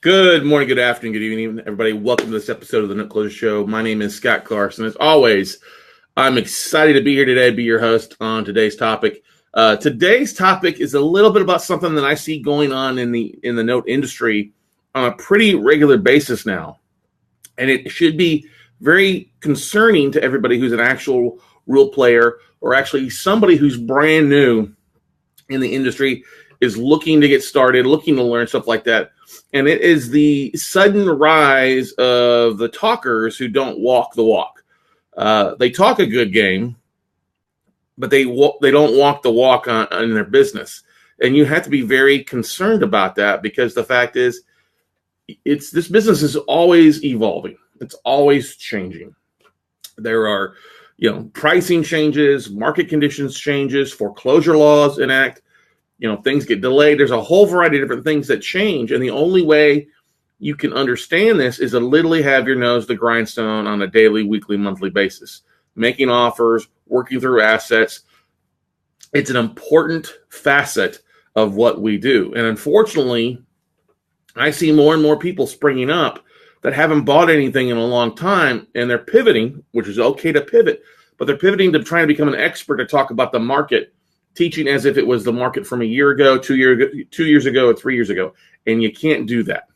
Good morning, good afternoon, good evening, everybody. Welcome to this episode of the Note Closure Show. My name is Scott Carson. As always, I'm excited to be here today, be your host on today's topic. Today's topic is a little bit about something that I see going on in the note industry on a pretty regular basis now. And it should be very concerning to everybody who's an actual real player or actually somebody who's brand new in the industry, is looking to get started, looking to learn stuff like that. And it is the sudden rise of the talkers who don't walk the walk. They talk a good game, but they don't walk the walk on their business. And you have to be very concerned about that, because the fact is, this business is always evolving. It's always changing. There are, pricing changes, market conditions changes, foreclosure laws enact. Things get delayed. There's a whole variety of different things that change. And the only way you can understand this is to literally have your nose to the grindstone on a daily, weekly, monthly basis, making offers, working through assets. It's an important facet of what we do. And unfortunately, I see more and more people springing up that haven't bought anything in a long time, and they're pivoting, which is okay to pivot, but they're pivoting to trying to become an expert to talk about the market, teaching as if it was the market from a year ago, 2 years ago, or 3 years ago. And you can't do that.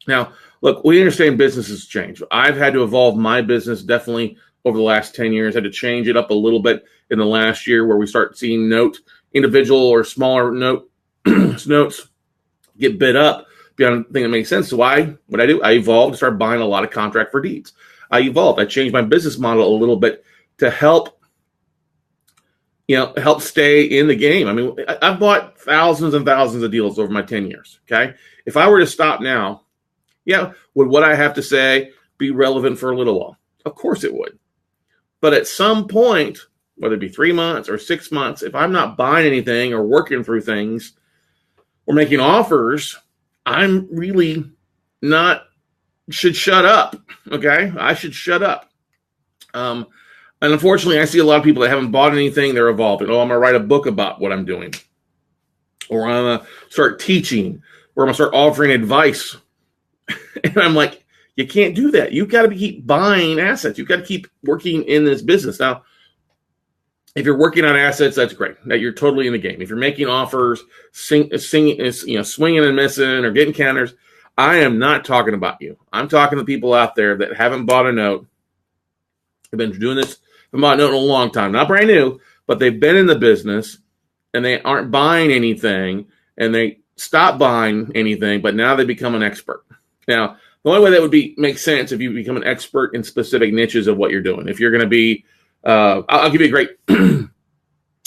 Now, look, we understand businesses change. I've had to evolve my business definitely over the last 10 years. I had to change it up a little bit in the last year, where we start seeing individual or smaller notes get bid up beyond the thing that makes sense. So what I do, I evolved to start buying a lot of contract for deeds. I changed my business model a little bit to help stay in the game. I mean, I've bought thousands and thousands of deals over my 10 years, okay? If I were to stop now, would what I have to say be relevant for a little while? Of course it would. But at some point, whether it be 3 months or 6 months, if I'm not buying anything or working through things or making offers, I'm really should shut up, okay? I should shut up. And unfortunately, I see a lot of people that haven't bought anything. They're evolving. I'm going to write a book about what I'm doing. Or I'm going to start teaching. Or I'm going to start offering advice. And I'm like, you can't do that. You've got to keep buying assets. You've got to keep working in this business. Now, if you're working on assets, that's great. That you're totally in the game. If you're making offers, swinging and missing, or getting counters, I am not talking about you. I'm talking to people out there that haven't bought a note. They've been doing this. Been bought a note in a long time, not brand new, but they've been in the business and they aren't buying anything, and they stop buying anything, but now they become an expert. Now, the only way that would make sense if you become an expert in specific niches of what you're doing. If you're going to be, I'll give you a great,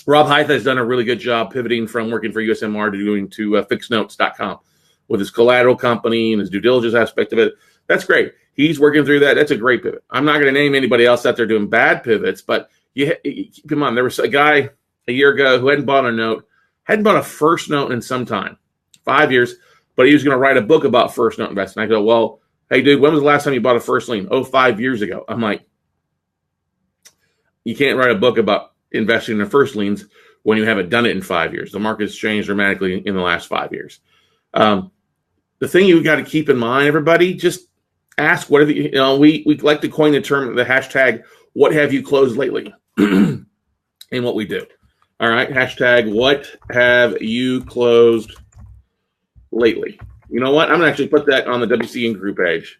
Rob Hythe has done a really good job pivoting from working for USMR to fixednotes.com with his collateral company and his due diligence aspect of it. That's great. He's working through that. That's a great pivot. I'm not going to name anybody else out there doing bad pivots, but keep in mind, there was a guy a year ago who hadn't bought a first note in some time, 5 years, but he was going to write a book about first note investing. I go, well, hey, dude, when was the last time you bought a first lien? 5 years ago. I'm like, you can't write a book about investing in first liens when you haven't done it in 5 years. The market's changed dramatically in the last 5 years. The thing you've got to keep in mind, everybody, just ask, what have you, we like to coin the term, the hashtag, what have you closed lately? And what we do. All right. Hashtag, what have you closed lately? You know what? I'm going to actually put that on the WCN group page.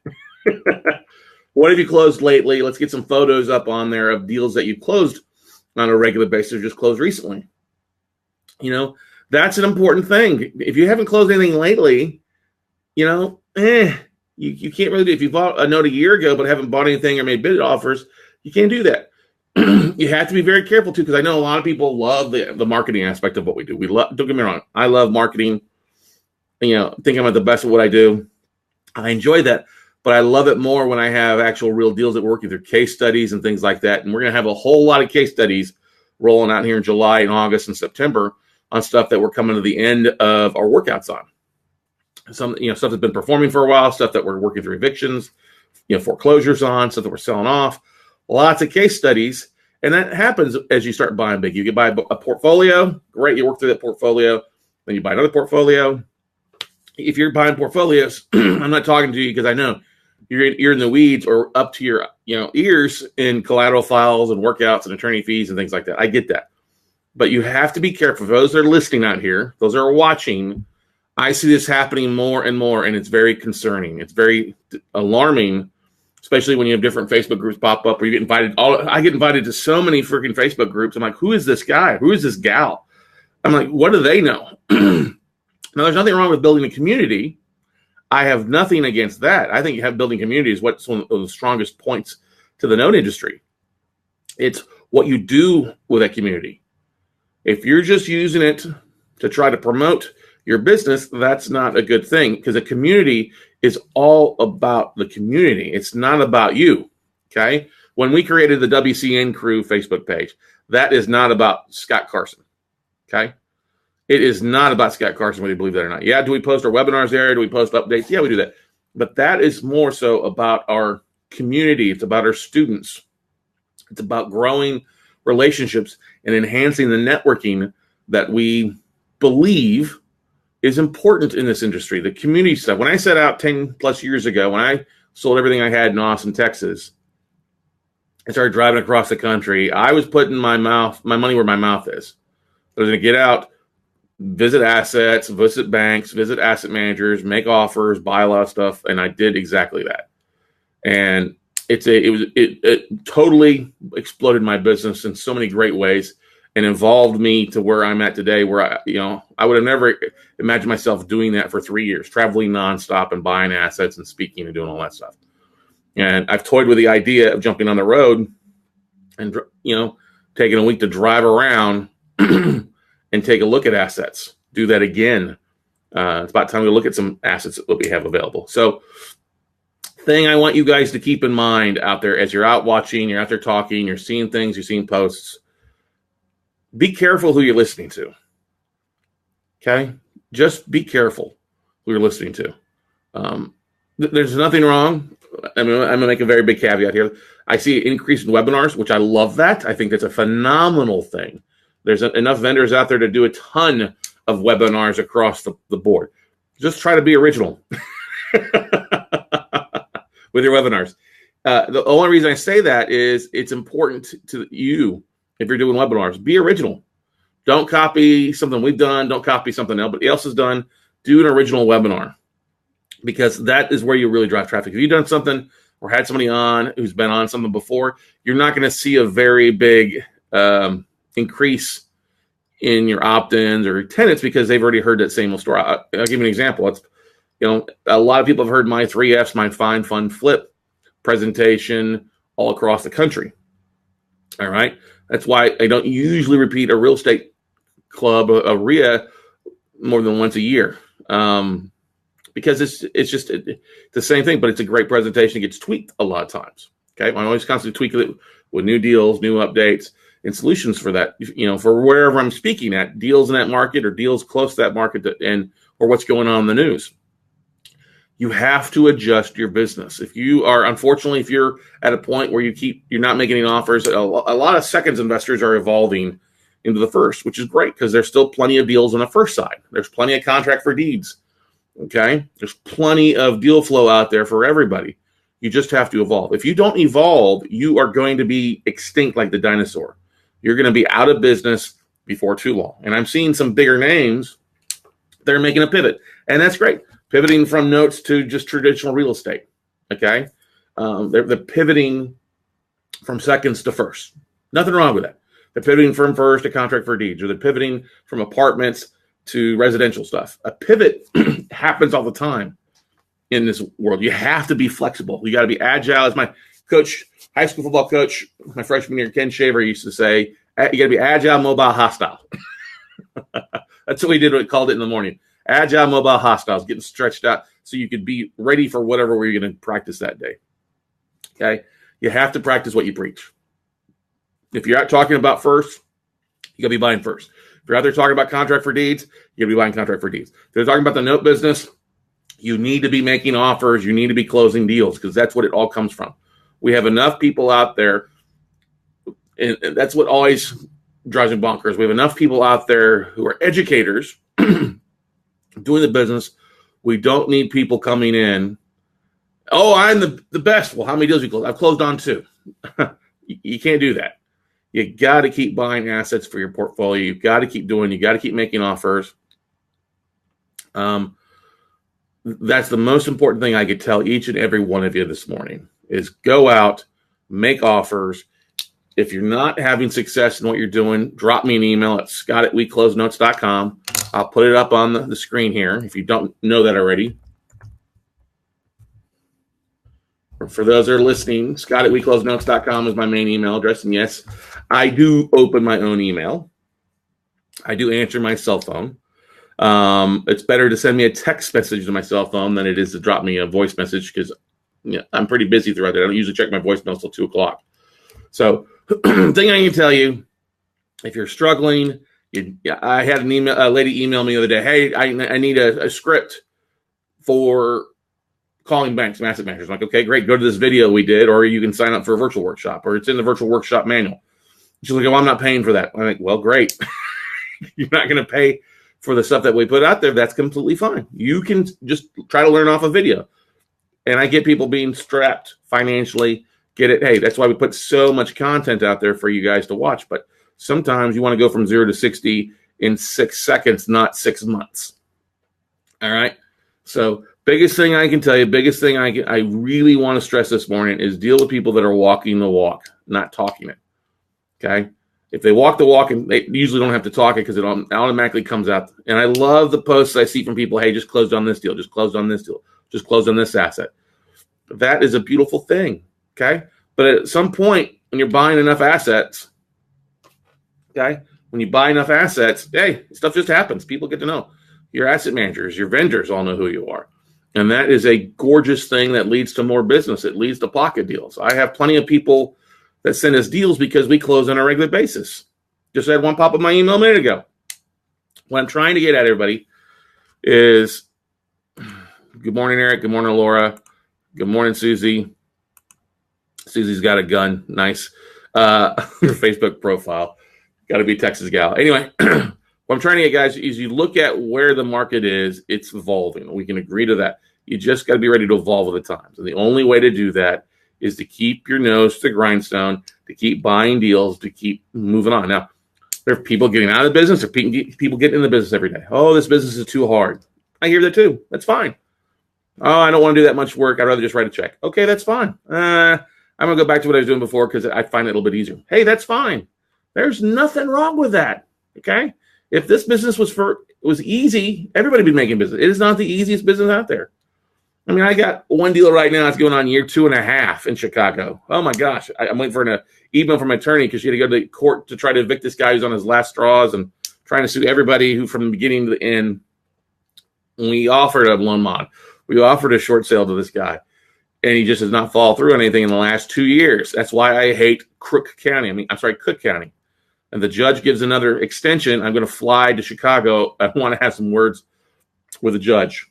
What have you closed lately? Let's get some photos up on there of deals that you've closed on a regular basis or just closed recently. That's an important thing. If you haven't closed anything lately, you can't really do it. If you bought a note a year ago but haven't bought anything or made bid offers, you can't do that. You have to be very careful too, because I know a lot of people love the marketing aspect of what we do. Don't get me wrong, I love marketing. Think I'm at the best at what I do. I enjoy that, but I love it more when I have actual real deals that we're working through, case studies and things like that. And we're going to have a whole lot of case studies rolling out here in July and August and September on stuff that we're coming to the end of our workouts on. Some, stuff that's been performing for a while, stuff that we're working through evictions, foreclosures on, stuff that we're selling off, lots of case studies. And that happens as you start buying big. You can buy a portfolio, great, you work through that portfolio, then you buy another portfolio, if you're buying portfolios, I'm not talking to you because I know you're in the weeds or up to your ears in collateral files and workouts and attorney fees and things like that. I get that. But you have to be careful. For those that are listening out here, those that are watching, I see this happening more and more, and it's very concerning. It's very alarming, especially when you have different Facebook groups pop up or you get invited. I get invited to so many freaking Facebook groups. I'm like, who is this guy? Who is this gal? I'm like, what do they know? Now, there's nothing wrong with building a community. I have nothing against that. I think building community is what's one of the strongest points to the note industry. It's what you do with that community. If you're just using it to try to promote your business, that's not a good thing, because a community is all about the community. It's not about you, okay? When we created the WCN Crew Facebook page, that is not about Scott Carson, okay? It is not about Scott Carson, whether you believe that or not. Yeah, do we post our webinars there? Do we post updates? Yeah, we do that. But that is more so about our community. It's about our students. It's about growing relationships and enhancing the networking that we believe is important in this industry, the community stuff. When I set out 10 plus years ago, when I sold everything I had in Austin, Texas, I started driving across the country. I was putting my money where my mouth is. I was going to get out, visit assets, visit banks, visit asset managers, make offers, buy a lot of stuff, and I did exactly that. And it totally exploded my business in so many great ways and involved me to where I'm at today, where I would have never imagined myself doing that for 3 years, traveling nonstop and buying assets and speaking and doing all that stuff. And I've toyed with the idea of jumping on the road and taking a week to drive around and take a look at assets. Do that again. It's about time we look at some assets that we have available. So, thing I want you guys to keep in mind out there as you're out watching, you're out there talking, you're seeing things, you're seeing posts. Be careful who you're listening to. Okay? Just be careful who you're listening to. There's nothing wrong. I'm going to make a very big caveat here. I see an increase in webinars, which I love that. I think that's a phenomenal thing. There's enough vendors out there to do a ton of webinars across the board. Just try to be original with your webinars. The only reason I say that is it's important to you. If you're doing webinars, be original. Don't copy something we've done. Don't copy something somebody else has done. Do an original webinar, because that is where you really drive traffic. If you've done something or had somebody on who's been on something before, you're not going to see a very big increase in your opt-ins or tenants, because they've already heard that same old story. I'll give you an example. It's a lot of people have heard my 3 Fs, my Find, Fund, Flip presentation all across the country. All right. That's why I don't usually repeat a real estate club, a RIA, more than once a year, because it's just the same thing, but it's a great presentation. It gets tweaked a lot of times. Okay. I'm always constantly tweaking it with new deals, new updates, and solutions for that, for wherever I'm speaking at, deals in that market or deals close to that market or what's going on in the news. You have to adjust your business. If you're at a point where you're not making any offers, a lot of seconds investors are evolving into the first, which is great, because there's still plenty of deals on the first side. There's plenty of contract for deeds. Okay. There's plenty of deal flow out there for everybody. You just have to evolve. If you don't evolve, you are going to be extinct like the dinosaur. You're going to be out of business before too long. And I'm seeing some bigger names that are making a pivot, and that's great. Pivoting from notes to just traditional real estate. Okay. They're pivoting from seconds to first. Nothing wrong with that. They're pivoting from first to contract for deeds, or they're pivoting from apartments to residential stuff. A pivot happens all the time in this world. You have to be flexible. You got to be agile. As my coach, high school football coach, my freshman year, Ken Shaver, used to say, you got to be agile, mobile, hostile. That's what we called it in the morning. Agile, mobile, hostile, getting stretched out so you could be ready for whatever we're going to practice that day. Okay? You have to practice what you preach. If you're out talking about first, you got to be buying first. If you're out there talking about contract for deeds, you got to be buying contract for deeds. If you're talking about the note business, you need to be making offers. You need to be closing deals, because that's what it all comes from. We have enough people out there, and that's what always drives me bonkers. We have enough people out there who are educators doing the business, We don't need people coming in. Oh, I'm the best. Well, how many deals you closed? I've closed on 2. You can't do that. You got to keep buying assets for your portfolio. You got to keep doing. You got to keep making offers. That's the most important thing I could tell each and every one of you this morning is go out, make offers. If you're not having success in what you're doing, drop me an email at scott@weclosenotes.com. I'll put it up on the screen here if you don't know that already. For those that are listening, scott@weclosenotes.com is my main email address. And yes, I do open my own email. I do answer my cell phone. It's better to send me a text message to my cell phone than it is to drop me a voice message because I'm pretty busy throughout the day. I don't usually check my voicemail till 2 o'clock. So thing I can tell you, if you're struggling, I had a lady email me the other day. Hey, I need a script for calling banks and asset managers. I'm like, okay, great. Go to this video we did, or you can sign up for a virtual workshop, or it's in the virtual workshop manual. She's like, well, I'm not paying for that. I'm like, well, great. You're not going to pay for the stuff that we put out there. That's completely fine. You can just try to learn off a video. And I get people being strapped financially. Get it? Hey, that's why we put so much content out there for you guys to watch. But sometimes you want to go from 0 to 60 in 6 seconds, not 6 months. All right. So biggest thing I can tell you, I really want to stress this morning is deal with people that are walking the walk, not talking it. Okay. If they walk the walk, and they usually don't have to talk it because it automatically comes out. And I love the posts I see from people. Hey, just closed on this deal. Just closed on this deal. Just closed on this asset. That is a beautiful thing. Okay. But at some point when you're buying enough assets, okay, when you buy enough assets, hey, stuff just happens. People get to know. Your asset managers, your vendors all know who you are. And that is a gorgeous thing that leads to more business. It leads to pocket deals. I have plenty of people that send us deals because we close on a regular basis. Just had one pop up my email a minute ago. What I'm trying to get at, everybody, is good morning, Eric. Good morning, Laura. Good morning, Susie. Susie's got a gun. Nice. Her Facebook profile. Got to be Texas gal. Anyway, what I'm trying to get, guys, is you look at where the market is. It's evolving. We can agree to that. You just got to be ready to evolve with the times. And the only way to do that is to keep your nose to the grindstone, to keep buying deals, to keep moving on. Now, there are people getting out of the business, or people getting in the business every day. Oh, this business is too hard. I hear that too. That's fine. Oh, I don't want to do that much work. I'd rather just write a check. Okay, that's fine. I'm going to go back to what I was doing before because I find it a little bit easier. Hey, that's fine. There's nothing wrong with that. Okay? If this business was easy, everybody would be making business. It is not the easiest business out there. I mean, I got one deal right now. It's going on year 2.5 in Chicago. Oh, my gosh. I'm waiting for an email from my attorney because she had to go to court to try to evict this guy who's on his last straws and trying to sue everybody who from the beginning to the end. We offered a loan mod. We offered a short sale to this guy, and he just does not follow through on anything in the last 2 years. That's why I hate Cook County. Cook County. And the judge gives another extension. I'm going to fly to Chicago. I want to have some words with the judge.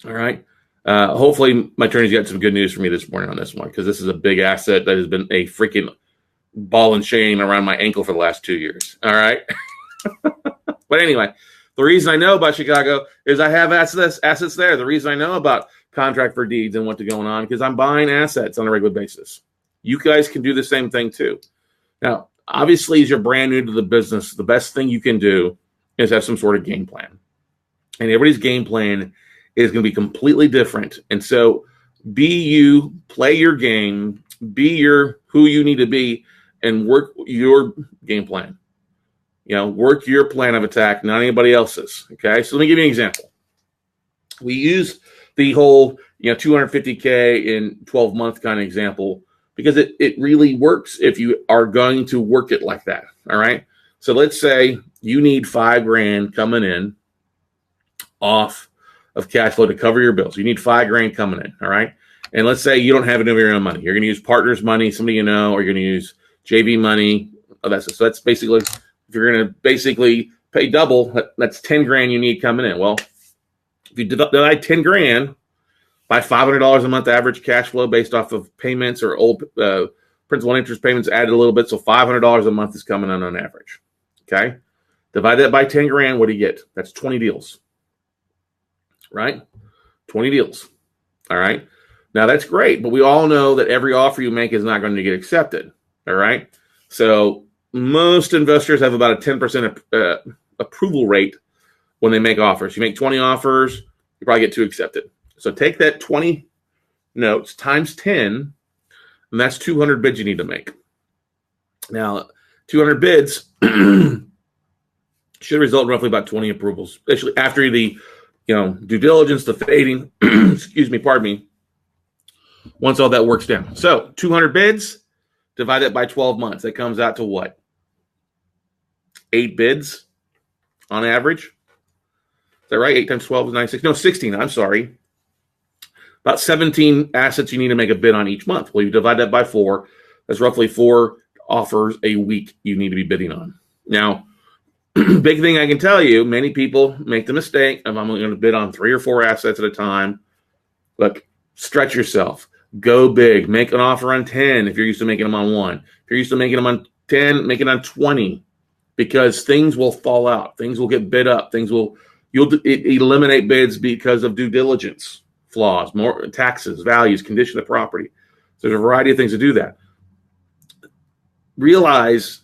All right. Hopefully my attorney's got some good news for me this morning on this one, because this is a big asset that has been a freaking ball and chain around my ankle for the last 2 years. All right. But anyway, the reason I know about Chicago is I have assets there. The reason I know about contract for deeds and what's going on, because I'm buying assets on a regular basis. You guys can do the same thing too. Now, obviously, as you're brand new to the business, the best thing you can do is have some sort of game plan. And everybody's game plan is going to be completely different. And so be you, play your game, be who you need to be, and work your game plan. Work your plan of attack, not anybody else's. Okay. So let me give you an example. We use the whole, 250K in 12-month kind of example because it really works if you are going to work it like that. All right. So let's say you need $5,000 coming in off of cash flow to cover your bills. You need $5,000 coming in. All right. And let's say you don't have any of your own money. You're going to use partners' money, somebody or you're going to use JV money. So that's basically, if you're going to basically pay double, that's $10,000 you need coming in. Well, if you divide $10,000 by $500 a month average cash flow based off of payments or old principal and interest payments added a little bit, so $500 a month is coming in on average. Okay, divide that by $10,000. What do you get? That's 20 deals. right? 20 deals. All right. Now that's great, but we all know that every offer you make is not going to get accepted. All right. So most investors have about a 10% approval rate when they make offers. You make 20 offers, you probably get 2 accepted. So take that 20 notes times 10, and that's 200 bids you need to make. Now, 200 bids should result in roughly about 20 approvals, especially after the due diligence, the fading, pardon me, once all that works down. So 200 bids, divide that by 12 months. That comes out to what? 8 bids on average. Is that right? 8 times 12 is 96. No, 16. I'm sorry. About 17 assets you need to make a bid on each month. Well, you divide that by 4. That's roughly 4 offers a week you need to be bidding on. Now, big thing I can tell you, many people make the mistake of I'm only going to bid on 3 or 4 assets at a time. Look, stretch yourself. Go big. Make an offer on 10 if you're used to making them on 1. If you're used to making them on 10, make it on 20, because things will fall out. Things will get bid up. You'll eliminate bids because of due diligence flaws, more taxes, values, condition of property. So there's a variety of things to do that. Realize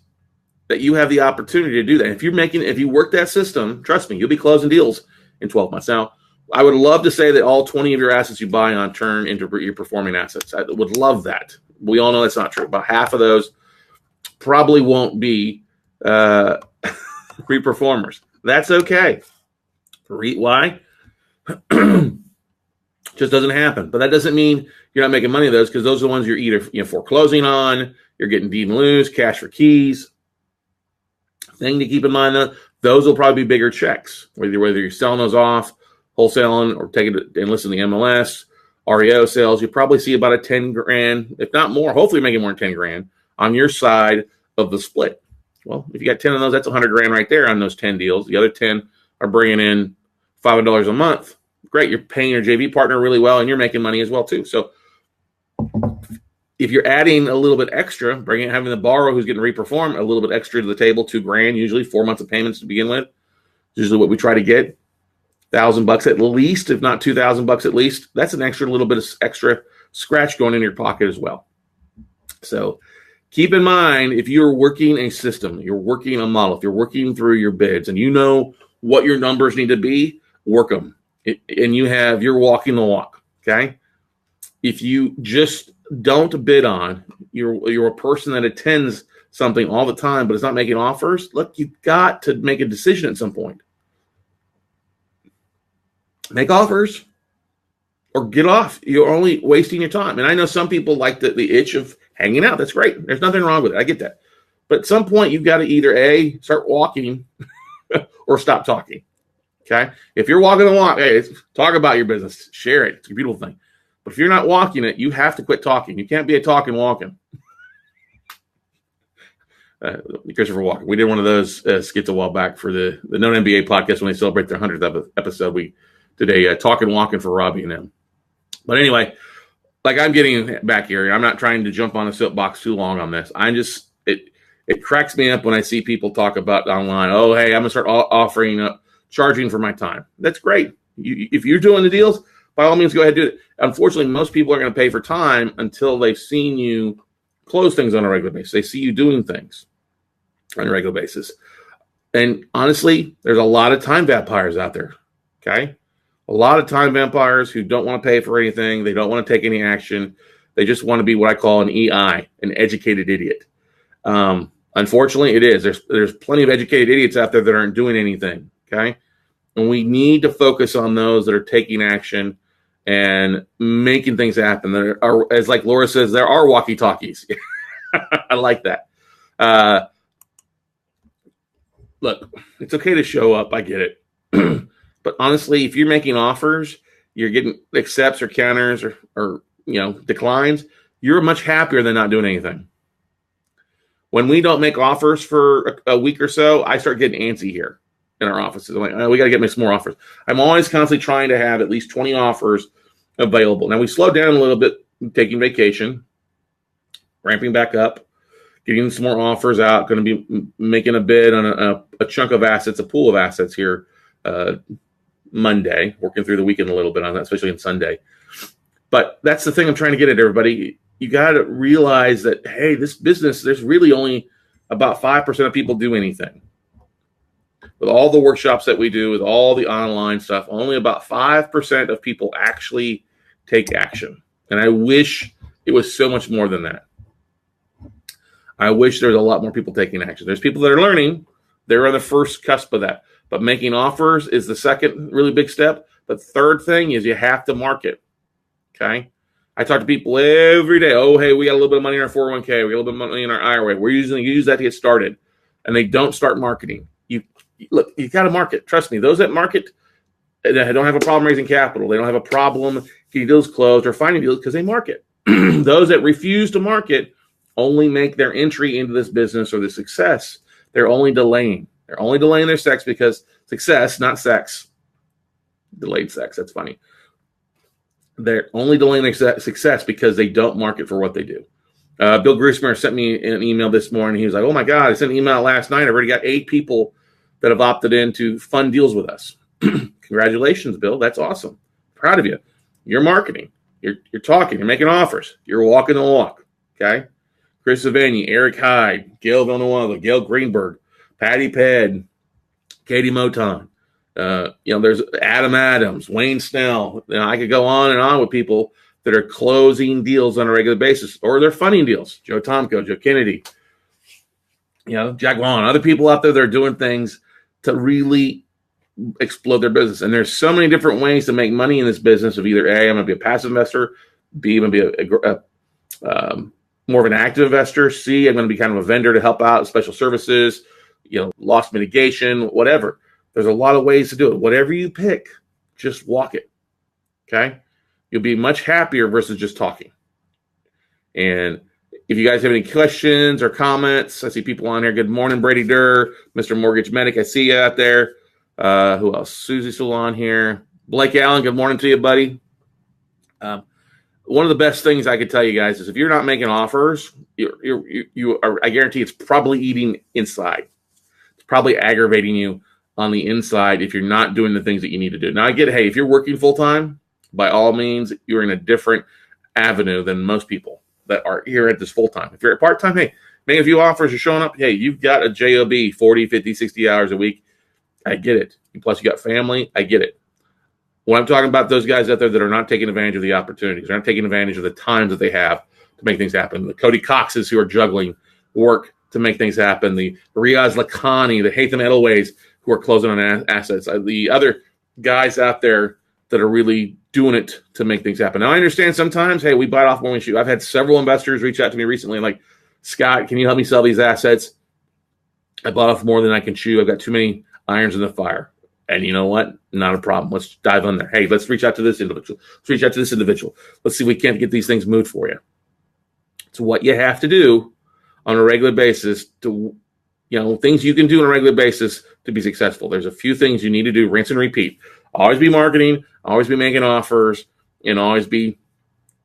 that you have the opportunity to do that. If you work that system, trust me, you'll be closing deals in 12 months. Now, I would love to say that all 20 of your assets you buy on turn into your performing assets. I would love that. We all know that's not true. About half of those probably won't be reperformers. That's okay. Why? Just doesn't happen. But that doesn't mean you're not making money of those, because those are the ones you're either foreclosing on, you're getting deed and lose, cash for keys. Thing to keep in mind, though, those will probably be bigger checks, whether you're selling those off, wholesaling, or taking it and listing the MLS, REO sales. You probably see about a 10 grand, if not more, hopefully making more than 10 grand on your side of the split. Well, if you got 10 of those, that's 100 grand right there on those 10 deals. The other 10 are bringing in $500 a month. Great. You're paying your JV partner really well, and you're making money as well, too. So if you're adding a little bit extra, having the borrower who's getting reperformed a little bit extra to the table, $2 grand, usually 4 months of payments to begin with, usually what we try to get, $1,000 at least, if not $2,000 at least. That's an extra little bit of extra scratch going in your pocket as well. So keep in mind, if you're working a system, you're working a model, if you're working through your bids and you know what your numbers need to be, work them. And you're walking the walk, okay? If you just don't bid on, you're a person that attends something all the time but is not making offers, look, you've got to make a decision at some point. Make offers or get off. You're only wasting your time. And I know some people like the itch of hanging out. That's great. There's nothing wrong with it. I get that. But at some point, you've got to either A, start walking or stop talking. Okay? If you're walking the walk, hey, talk about your business. Share it. It's a beautiful thing. But if you're not walking it, you have to quit talking. You can't be a talking walking. Christopher Walken. We did one of those skits a while back for the Known NBA podcast when they celebrate their 100th episode. We did a talk and walking for Robbie and them. But anyway, like I'm getting back here. I'm not trying to jump on a soapbox too long on this. It cracks me up when I see people talk about online. Oh, hey, I'm going to start offering charging for my time. That's great. If you're doing the deals, by all means, go ahead and do it. Unfortunately, most people are going to pay for time until they've seen you close things on a regular basis. They see you doing things on a regular basis. And honestly, there's a lot of time vampires out there, okay? A lot of time vampires who don't want to pay for anything. They don't want to take any action. They just want to be what I call an EI, an educated idiot. Unfortunately, it is. There's plenty of educated idiots out there that aren't doing anything, okay? And we need to focus on those that are taking action and making things happen. There are, as like Laura says, there are walkie-talkies. I like that. Look, it's okay to show up. I get it. But honestly, if you're making offers, you're getting accepts or counters or declines, you're much happier than not doing anything. When we don't make offers for a week or so, I start getting antsy here in our offices. I'm like, oh, we got to get me some more offers. I'm always constantly trying to have at least 20 offers available. Now, we slowed down a little bit, taking vacation, ramping back up, getting some more offers out, going to be making a bid on a chunk of assets, a pool of assets here Monday, working through the weekend a little bit on that, especially on Sunday. But that's the thing I'm trying to get at, everybody. You got to realize that, hey, this business, there's really only about 5% of people do anything. With all the workshops that we do, with all the online stuff, only about 5% of people actually take action. And I wish it was so much more than that. I wish there was a lot more people taking action. There's people that are learning. They're on the first cusp of that. But making offers is the second really big step. The third thing is you have to market. Okay? I talk to people every day. Oh, hey, we got a little bit of money in our 401k. We got a little bit of money in our IRA. We're use that to get started. And they don't start marketing. Look, you got to market. Trust me. Those that market don't have a problem raising capital. They don't have a problem getting deals closed or finding deals because they market. Those that refuse to market only make their entry into this business or the success. They're only delaying. They're only delaying their success, not sex. Delayed sex. That's funny. They're only delaying their success because they don't market for what they do. Bill Griesemer sent me an email this morning. He was like, oh my God, I sent an email last night. I've already got 8 people that have opted in to fund deals with us. Congratulations, Bill. That's awesome. Proud of you. You're marketing. You're talking. You're making offers. You're walking the walk. Okay? Chris Savani, Eric Hyde, Gail Villanueva, Gail Greenberg, Patty Ped, Katie Moton. There's Adam Adams, Wayne Snell. I could go on and on with people that are closing deals on a regular basis, or they're funding deals. Joe Tomko, Joe Kennedy, Jack Vaughn, other people out there that are doing things to really explode their business. And there's so many different ways to make money in this business of either A, I'm going to be a passive investor, B, I'm going to be more of an active investor, C, I'm going to be kind of a vendor to help out, special services, loss mitigation, whatever. There's a lot of ways to do it. Whatever you pick, just walk it. Okay? You'll be much happier versus just talking. And if you guys have any questions or comments, I see people on here. Good morning, Brady Durr, Mr. Mortgage Medic. I see you out there. Who else? Susie's still on here. Blake Allen, good morning to you, buddy. One of the best things I could tell you guys is if you're not making offers, you are, I guarantee it's probably eating inside. It's probably aggravating you on the inside if you're not doing the things that you need to do. Now, I get, hey, if you're working full-time, by all means, you're in a different avenue than most people that are here at this full-time. If you're at part-time, hey, make a few offers, you're showing up, hey, you've got a job 40, 50, 60 hours a week. I get it. Plus, you got family. I get it. When I'm talking about those guys out there that are not taking advantage of the opportunities, they're not taking advantage of the times that they have to make things happen. The Cody Coxes who are juggling work to make things happen. The Riaz Lakhani, the Haitham Edelways who are closing on assets. The other guys out there that are really doing it to make things happen. Now, I understand sometimes, hey, we bite off when we shoot. I've had several investors reach out to me recently like, Scott, can you help me sell these assets? I bought off more than I can chew. I've got too many irons in the fire. And you know what? Not a problem. Let's dive on there. Hey, let's reach out to this individual. Let's reach out to this individual. Let's see if we can't get these things moved for you. It's what you have to do on a regular basis to, things you can do on a regular basis to be successful. There's a few things you need to do, rinse and repeat. Always be marketing, always be making offers, and always be,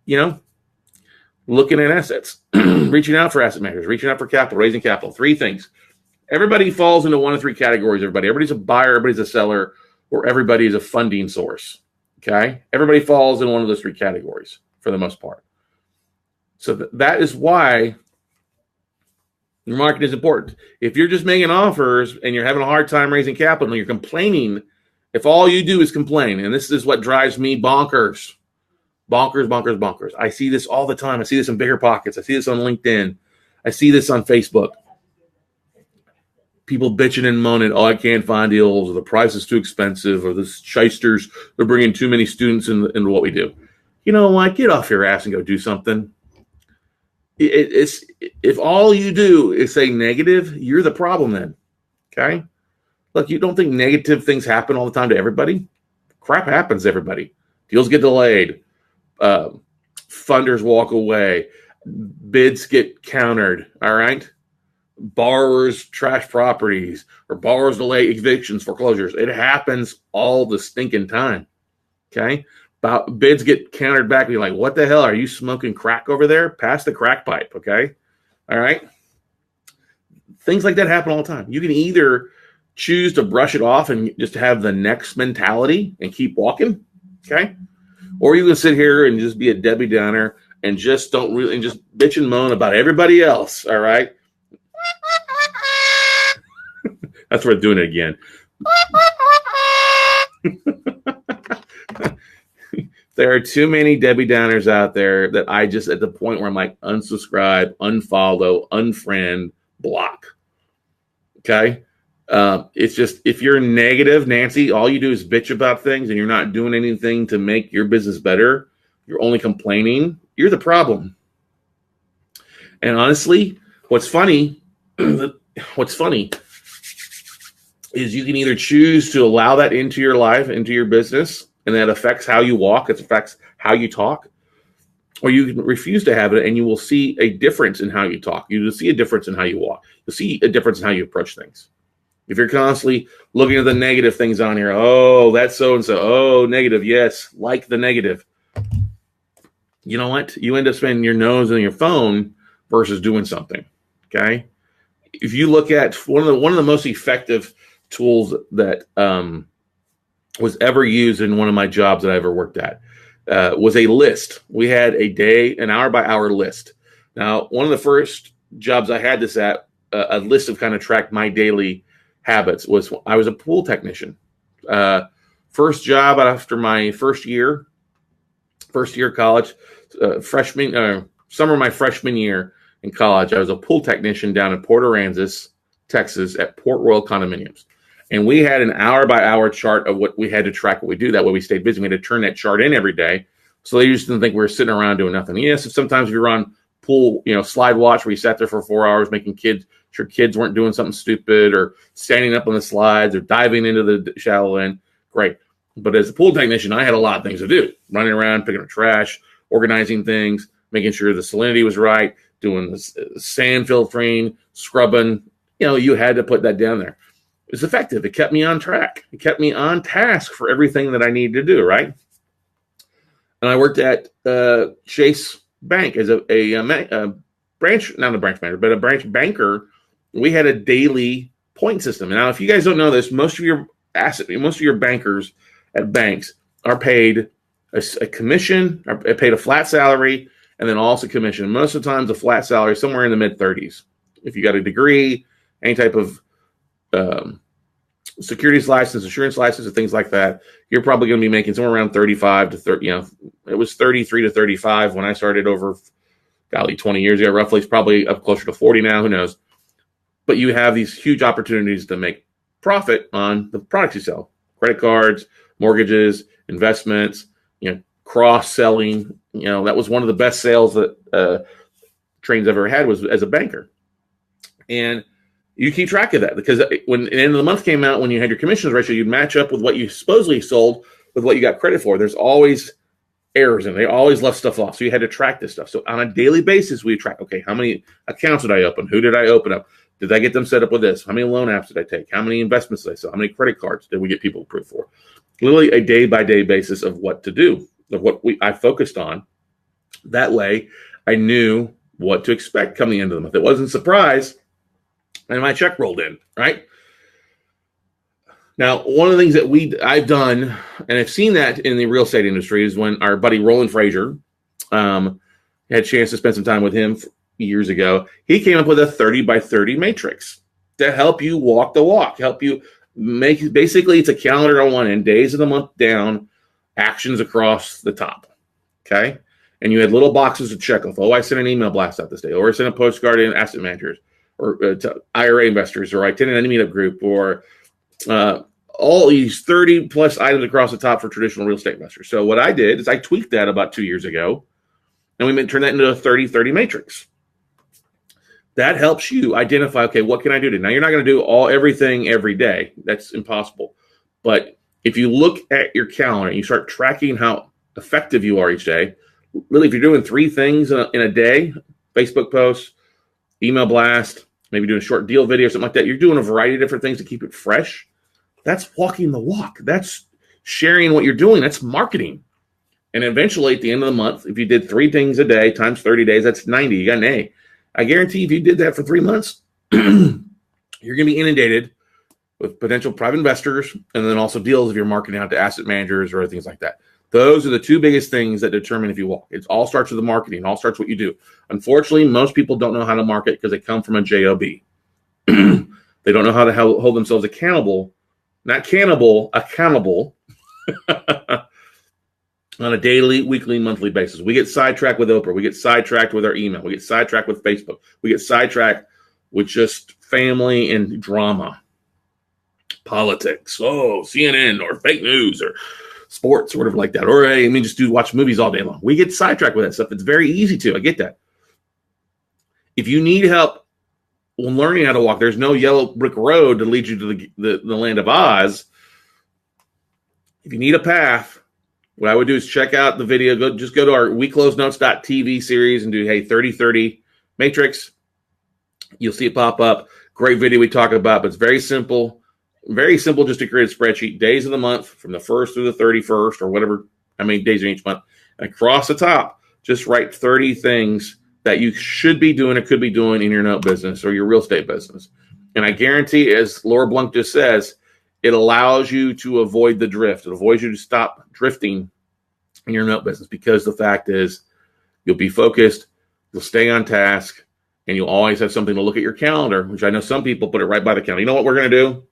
looking at assets, reaching out for asset managers, reaching out for capital, raising capital. 3 things. Everybody falls into 1 of 3 categories. Everybody's a buyer, everybody's a seller, or everybody is a funding source. Okay? Everybody falls in one of those 3 categories for the most part. So that is why your market is important. If you're just making offers and you're having a hard time raising capital and you're complaining, if all you do is complain, and this is what drives me bonkers. I see this all the time. I see this in Bigger Pockets. I see this on LinkedIn. I see this on Facebook. People bitching and moaning, oh, I can't find deals, or the price is too expensive, or the shysters, they're bringing too many students into what we do. You know what? Get off your ass and go do something. If all you do is say negative, you're the problem then. Okay? Look, you don't think negative things happen all the time to everybody? Crap happens to everybody. Deals get delayed. Funders walk away. Bids get countered. All right? Borrowers trash properties, or borrowers delay evictions, foreclosures. It happens all the stinking time. Okay? Bids get countered back. You're like, what the hell? Are you smoking crack over there? Pass the crack pipe. Okay? All right? Things like that happen all the time. You can either choose to brush it off and just have the next mentality and keep walking, okay? Or you can sit here and just be a Debbie Downer and just don't really, and just bitch and moan about everybody else, all right? That's worth doing it again. There are too many Debbie Downers out there that I just, at the point where I'm like, unsubscribe, unfollow, unfriend, block. Okay? It's just, if you're negative, Nancy, all you do is bitch about things and you're not doing anything to make your business better. You're only complaining. You're the problem. And honestly, what's funny is you can either choose to allow that into your life, into your business, and that affects how you walk, it affects how you talk, or you can refuse to have it, and you will see a difference in how you talk. You will see a difference in how you walk. You'll see a difference in how you approach things. If you're constantly looking at the negative things on here, oh, that's so-and-so, oh, negative, yes, like the negative. You know what? You end up spending your nose on your phone versus doing something, okay? If you look at one of the most effective tools that was ever used in one of my jobs that I ever worked at was a list. We had an hour by hour list. Now, one of the first jobs I had this at, a list of kind of tracked my daily habits, was I was a pool technician. First job after my first year of college, summer of my freshman year in college, I was a pool technician down in Port Aransas, Texas at Port Royal Condominiums. And we had an hour by hour chart of what we had to track what we do. That way we stayed busy. We had to turn that chart in every day. So they used to think we were sitting around doing nothing. Yes, sometimes if you're on pool, slide watch where you sat there for 4 hours making sure kids weren't doing something stupid or standing up on the slides or diving into the shallow end, great. But as a pool technician, I had a lot of things to do. Running around, picking up trash, organizing things, making sure the salinity was right, doing the sand filtering, scrubbing. You had to put that down there. It was effective. It kept me on track. It kept me on task for everything that I needed to do, right? And I worked at Chase Bank as a branch, not a branch manager, but a branch banker. We had a daily point system. Now, if you guys don't know this, most of your bankers at banks are paid a commission, are paid a flat salary, and then also commission. Most of the times, the flat salary is somewhere in the mid-30s. If you got a degree, any type of securities license, insurance license, and things like that, you're probably going to be making somewhere around 35 to 30. It was 33 to 35 when I started over, 20 years ago, roughly. It's probably up closer to 40 now. Who knows? But you have these huge opportunities to make profit on the products you sell: credit cards, mortgages, investments, cross-selling. That was one of the best sales that Trains ever had, was as a banker. And you keep track of that, because when the end of the month came out, when you had your commissions ratio, you'd match up with what you supposedly sold with what you got credit for. There's always errors in it. They always left stuff off. So you had to track this stuff. So on a daily basis, we track, okay, how many accounts did I open? Who did I open up? Did I get them set up with this? How many loan apps did I take? How many investments did I sell? How many credit cards did we get people approved for? Literally a day-by-day basis of what to do, of what I focused on. That way, I knew what to expect coming into the month. It wasn't a surprise, and my check rolled in, right? Now, one of the things that I've done, and I've seen that in the real estate industry, is when our buddy Roland Frazier, had a chance to spend some time with him years ago. He came up with a 30 by 30 matrix to help you walk the walk, help you make, basically it's a calendar on one end, days of the month down, actions across the top, okay? And you had little boxes to check off. Oh, I sent an email blast out this day, or I sent a postcard in asset managers, or to IRA investors, or I attended any meetup group, or all these 30 plus items across the top for traditional real estate investors. So what I did is I tweaked that about 2 years ago, and we turned that into a 30-30 matrix. That helps you identify, okay, what can I do today? Now, you're not going to do everything every day. That's impossible. But if you look at your calendar and you start tracking how effective you are each day, really, if you're doing 3 things in a day, Facebook posts, email blast, maybe doing a short deal video, something like that, you're doing a variety of different things to keep it fresh. That's walking the walk. That's sharing what you're doing. That's marketing. And eventually, at the end of the month, if you did 3 things a day times 30 days, that's 90. You got an A. I guarantee if you did that for 3 months, you're going to be inundated with potential private investors, and then also deals if you're marketing out to asset managers or things like that. Those are the two biggest things that determine if you walk. It all starts with the marketing. It all starts with what you do. Unfortunately, most people don't know how to market because they come from a job. They don't know how to hold themselves accountable, not cannibal, accountable on a daily, weekly, monthly basis. We get sidetracked with Oprah. We get sidetracked with our email. We get sidetracked with Facebook. We get sidetracked with just family and drama, politics, CNN or fake news or sports or whatever like that. Or just watch movies all day long. We get sidetracked with that stuff. It's very easy to. I get that. If you need help when learning how to walk, there's no yellow brick road to lead you to the land of Oz. If you need a path, what I would do is check out the video. Go to our WeCloseNotes.tv series and do 30-30 matrix. You'll see it pop up. Great video we talk about, but it's very simple. Very simple just to create a spreadsheet. Days of the month from the 1st through the 31st or whatever, how many days in each month. And across the top, just write 30 things that you should be doing or could be doing in your note business or your real estate business. And I guarantee, as Laura Blunk just says, it allows you to avoid the drift. It avoids you to stop drifting in your note business because the fact is you'll be focused, you'll stay on task, and you'll always have something to look at your calendar, which I know some people put it right by the calendar. You know what we're going to do?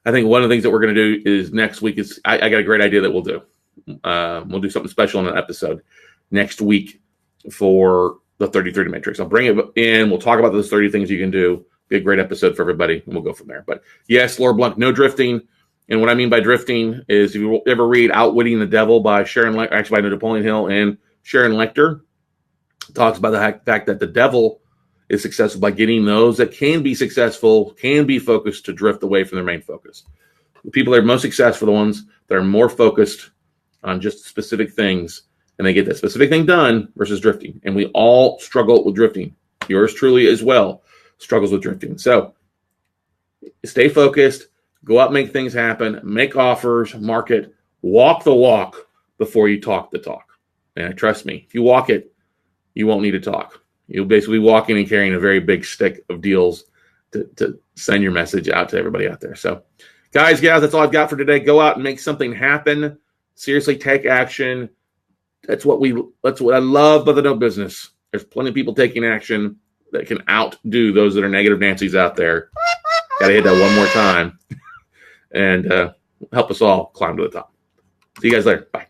I think one of the things that we're going to do is next week is I got a great idea that we'll do. We'll do something special in an episode next week for the 30-30 matrix. I'll bring it in. We'll talk about those 30 things you can do. Be a great episode for everybody, and we'll go from there. But yes, Laura Blunk, no drifting. And what I mean by drifting is if you ever read Outwitting the Devil by by Napoleon Hill and Sharon Lecter, talks about the fact that the devil is successful by getting those that can be successful, can be focused to drift away from their main focus. The people that are most successful are the ones that are more focused on just specific things, and they get that specific thing done versus drifting. And we all struggle with drifting. Yours truly as well struggles with drifting. So stay focused, go out, make things happen, make offers, market, walk the walk before you talk the talk. And trust me, if you walk it, you won't need to talk. You'll basically be walking and carrying a very big stick of deals to send your message out to everybody out there. So guys, gals, that's all I've got for today. Go out and make something happen. Seriously, take action. That's what I love about the note business. There's plenty of people taking action that can outdo those that are negative Nancy's out there. Got to hit that one more time and help us all climb to the top. See you guys later. Bye.